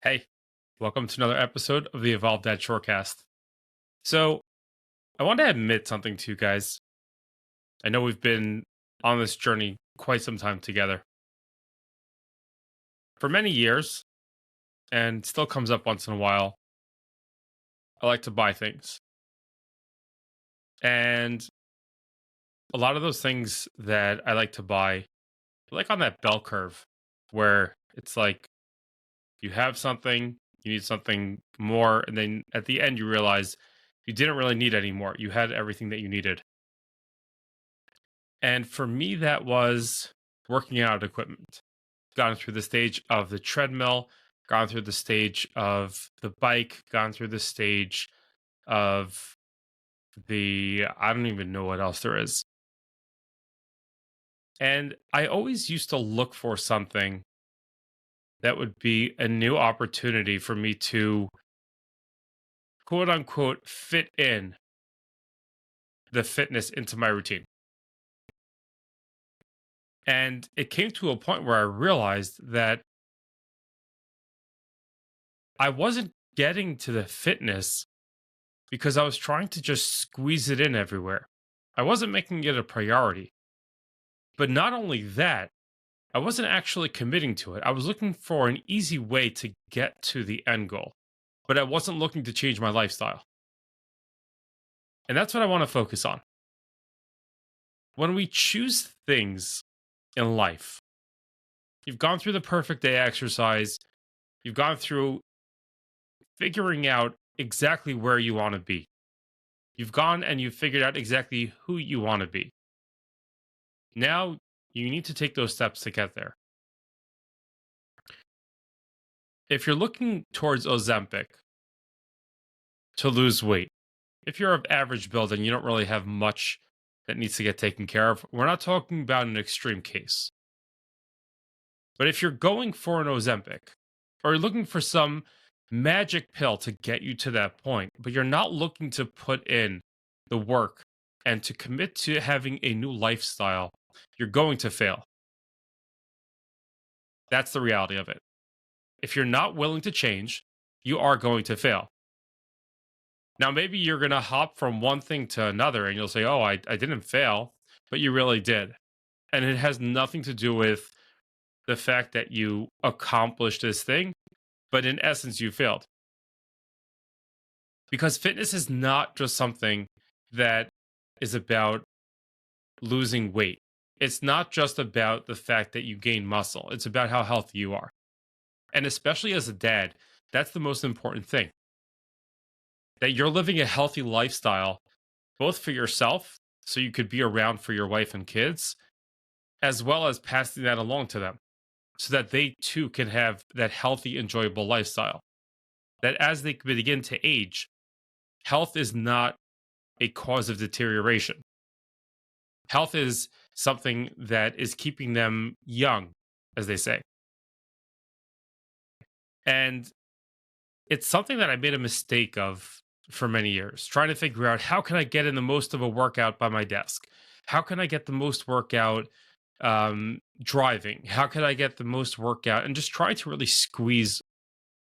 Hey, welcome to another episode of the Evolved Dad Shortcast. So, I want to admit something to you guys. I know we've been on this journey quite some time together for many years, and still comes up once in a while. I like to buy things, and a lot of those things that I like to buy, like on that bell curve, where it's like you have something, you need something more, and then at the end you realize you didn't really need any more. You had everything that you needed. And for me, that was working out equipment. Gone through the stage of the treadmill, gone through the stage of the bike, gone through the stage of I don't even know what else there is. And I always used to look for something that would be a new opportunity for me to quote unquote fit in the fitness into my routine. And it came to a point where I realized that I wasn't getting to the fitness because I was trying to just squeeze it in everywhere. I wasn't making it a priority. But not only that, I wasn't actually committing to it. I was looking for an easy way to get to the end goal, but I wasn't looking to change my lifestyle. And that's what I want to focus on. When we choose things in life, you've gone through the perfect day exercise, you've gone through figuring out exactly where you want to be. You've gone and you've figured out exactly who you want to be. Now you need to take those steps to get there. If you're looking towards Ozempic to lose weight, if you're of average build and you don't really have much that needs to get taken care of, we're not talking about an extreme case. But if you're going for an Ozempic or you're looking for some magic pill to get you to that point, but you're not looking to put in the work and to commit to having a new lifestyle, you're going to fail. That's the reality of it. If you're not willing to change, you are going to fail. Now, maybe you're going to hop from one thing to another and you'll say, oh, I didn't fail, but you really did. And it has nothing to do with the fact that you accomplished this thing, but in essence, you failed. Because fitness is not just something that is about losing weight. It's not just about the fact that you gain muscle, it's about how healthy you are. And especially as a dad, that's the most important thing, that you're living a healthy lifestyle, both for yourself, so you could be around for your wife and kids, as well as passing that along to them, so that they too can have that healthy, enjoyable lifestyle. That as they begin to age, health is not a cause of deterioration. Health is something that is keeping them young, as they say. And it's something that I made a mistake of for many years, trying to figure out how can I get in the most of a workout by my desk? How can I get the most workout driving? How can I get the most workout? And just trying to really squeeze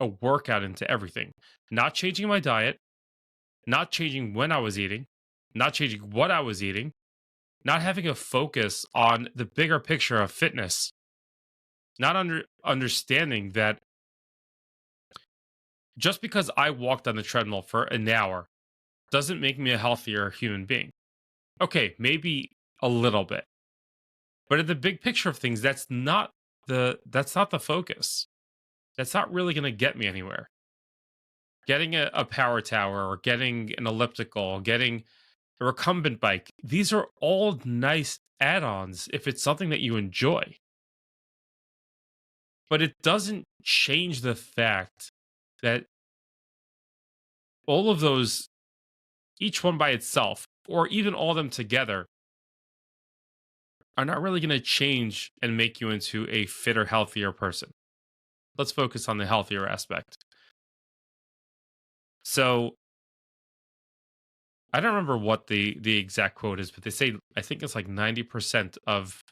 a workout into everything, not changing my diet, not changing when I was eating, not changing what I was eating, not having a focus on the bigger picture of fitness, not understanding that just because I walked on the treadmill for an hour doesn't make me a healthier human being. Okay, maybe a little bit. But in the big picture of things, that's not the focus. That's not really going to get me anywhere. Getting a power tower or getting an elliptical, getting a recumbent bike, these are all nice add-ons if it's something that you enjoy. But it doesn't change the fact that all of those, each one by itself, or even all of them together, are not really going to change and make you into a fitter, healthier person. Let's focus on the healthier aspect. So I don't remember what the exact quote is, but they say I think it's like 90% of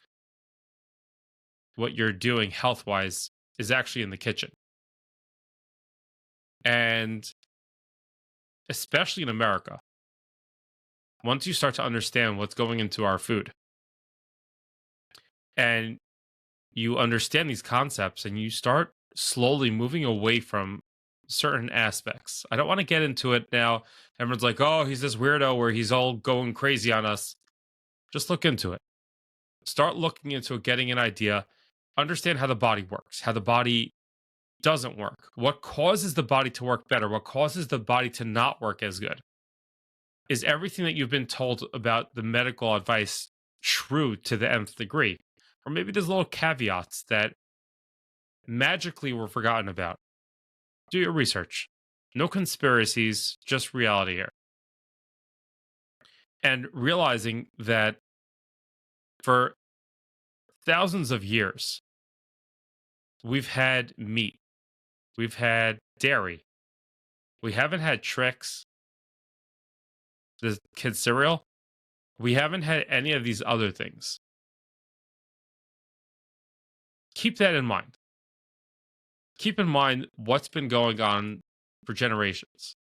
what you're doing health wise is actually in the kitchen. And especially in America, once you start to understand what's going into our food and you understand these concepts and you start slowly moving away from certain aspects. I don't want to get into it now. Everyone's like, oh, he's this weirdo where he's all going crazy on us. Just look into it. Start looking into it, getting an idea, understand how the body works, how the body doesn't work, what causes the body to work better, what causes the body to not work as good. Is everything that you've been told about the medical advice true to the nth degree? Or maybe there's little caveats that magically were forgotten about. Do your research. No conspiracies, just reality here. And realizing that for thousands of years, we've had meat, we've had dairy, we haven't had tricks, the kid cereal, we haven't had any of these other things. Keep that in mind. Keep in mind what's been going on for generations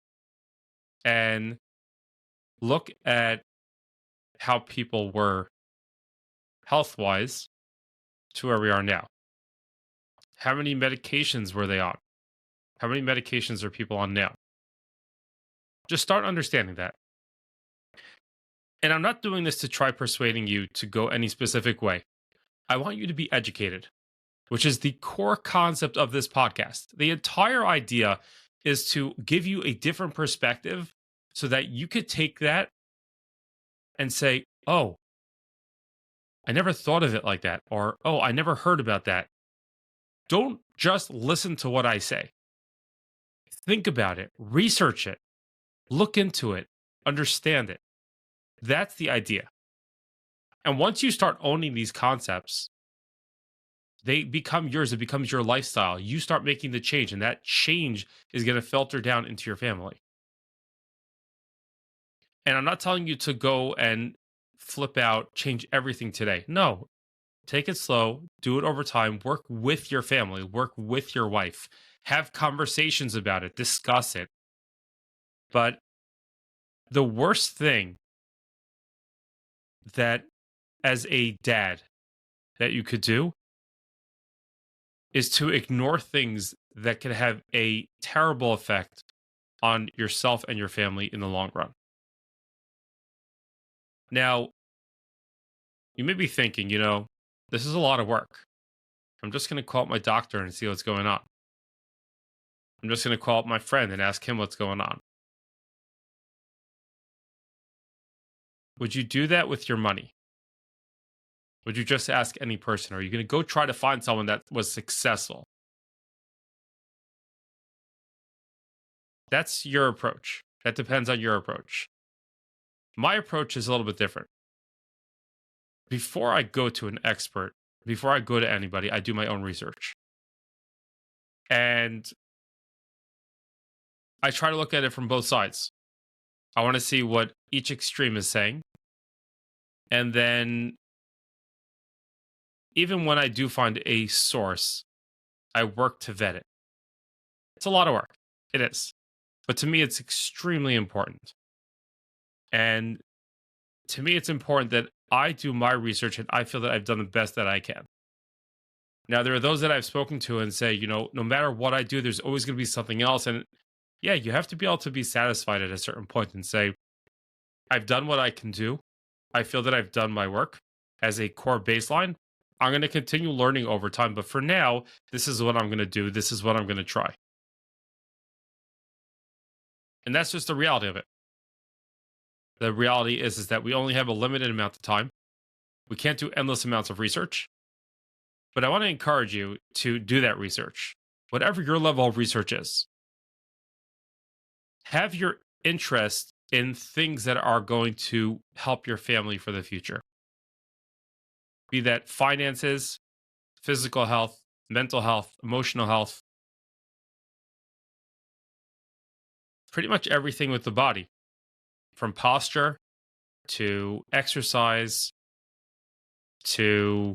and look at how people were health wise to where we are now. How many medications were they on? How many medications are people on now? Just start understanding that. And I'm not doing this to try persuading you to go any specific way. I want you to be educated, which is the core concept of this podcast. The entire idea is to give you a different perspective so that you could take that and say, oh, I never thought of it like that. Or, oh, I never heard about that. Don't just listen to what I say. Think about it, research it, look into it, understand it. That's the idea. And once you start owning these concepts, they become yours. It becomes your lifestyle. You start making the change, and that change is going to filter down into your family. And I'm not telling you to go and flip out, change everything today. No, take it slow, do it over time, work with your family, work with your wife, have conversations about it, discuss it. But the worst thing that as a dad that you could do is to ignore things that can have a terrible effect on yourself and your family in the long run. Now, you may be thinking, this is a lot of work. I'm just going to call up my doctor and see what's going on. I'm just going to call up my friend and ask him what's going on. Would you do that with your money? Would you just ask any person? Or are you going to go try to find someone that was successful? That's your approach. That depends on your approach. My approach is a little bit different. Before I go to an expert, before I go to anybody, I do my own research. And I try to look at it from both sides. I want to see what each extreme is saying. And then, even when I do find a source, I work to vet it. It's a lot of work. It is. But to me, it's extremely important. And to me, it's important that I do my research and I feel that I've done the best that I can. Now, there are those that I've spoken to and say, no matter what I do, there's always going to be something else. And yeah, you have to be able to be satisfied at a certain point and say, I've done what I can do. I feel that I've done my work as a core baseline. I'm going to continue learning over time. But for now, this is what I'm going to do. This is what I'm going to try. And that's just the reality of it. The reality is that we only have a limited amount of time. We can't do endless amounts of research. But I want to encourage you to do that research. Whatever your level of research is, have your interest in things that are going to help your family for the future. Be that finances, physical health, mental health, emotional health, pretty much everything with the body, from posture to exercise to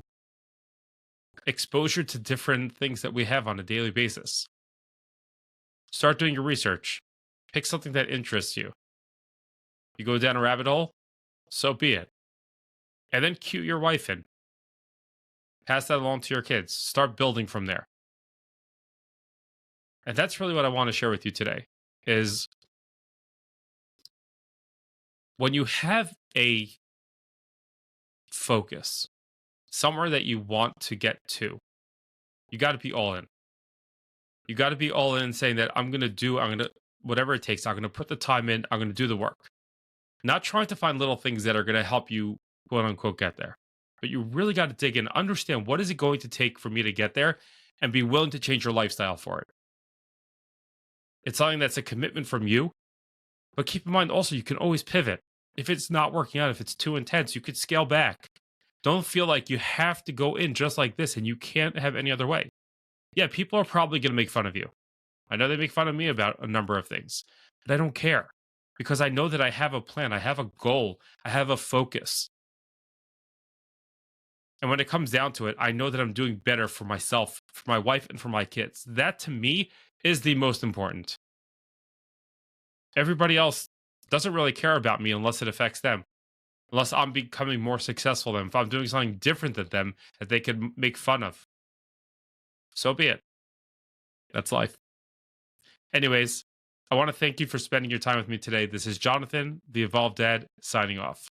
exposure to different things that we have on a daily basis. Start doing your research. Pick something that interests you. You go down a rabbit hole, so be it. And then cue your wife in. Pass that along to your kids. Start building from there. And that's really what I want to share with you today is when you have a focus, somewhere that you want to get to, you got to be all in. You got to be all in saying that I'm going to, whatever it takes, I'm going to put the time in, I'm going to do the work. Not trying to find little things that are going to help you, quote unquote, get there. But you really got to dig in, understand what is it going to take for me to get there, and be willing to change your lifestyle for it. It's something that's a commitment from you. But keep in mind also, you can always pivot. If it's not working out, if it's too intense, you could scale back. Don't feel like you have to go in just like this and you can't have any other way. Yeah, people are probably going to make fun of you. I know they make fun of me about a number of things, but I don't care because I know that I have a plan, I have a goal, I have a focus. And when it comes down to it, I know that I'm doing better for myself, for my wife, and for my kids. That to me is the most important. Everybody else doesn't really care about me unless it affects them, unless I'm becoming more successful than them, if I'm doing something different than them that they could make fun of. So be it. That's life. Anyways, I want to thank you for spending your time with me today. This is Jonathan, the Evolved Dad, signing off.